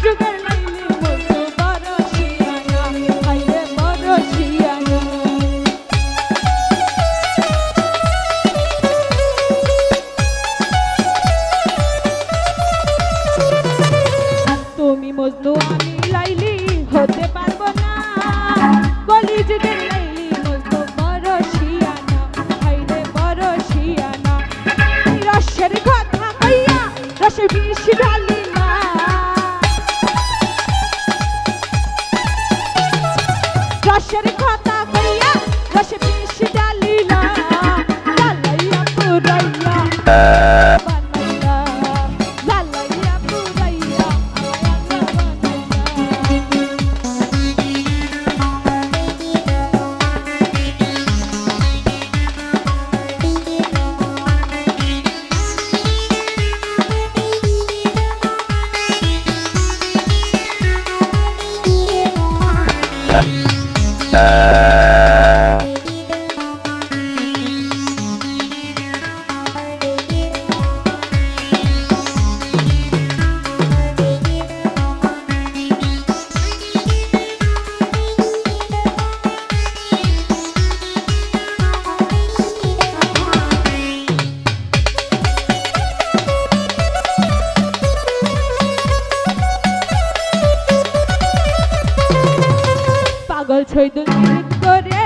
যুগের লাইলি মজনু বড় শিয়ানা হাইরে বড় শিয়ানা তুমি মজনু আমি লাইলি হতে পারবো না কলি যুগের লাইলি মজনু বড় শিয়ানা হাইরে বড় শিয়ানা রসের কথা কইয়া রসে বিষ ঢালিলা রসের কথা কইয়া রসে বিষ ঢালিলা লালাইয়া পুরাইয়া বানাইলা লালাইয়া পুরাইয়া পাগল ছইদুল পিরিত করে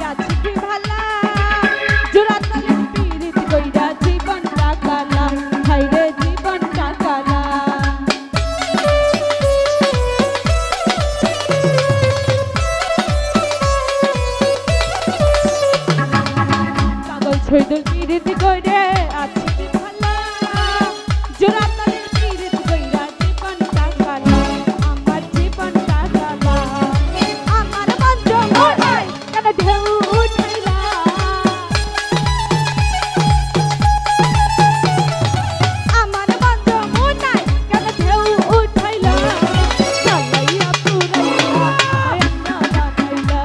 আছি কি ভালা জোড়া তলে পিরিত কইরা জীবন কাটালা হাইরে জীবন কাটালা পাগল ছইদুল পিরিত করে আছি কি ভালা জোড়া তলে পিরিত কইরা জীবন কাটালা আমার জীবন কাটালা ঢেউ উঠাইলা আমার বন্ধ মুনাই কেন ঢেউ উঠাইলা লালাইয়া পুরাইয়া আমরা বানাইলা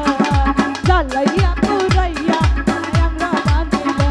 লালাইয়া পুরাইয়া আমরা বানাইলা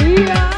Yeah.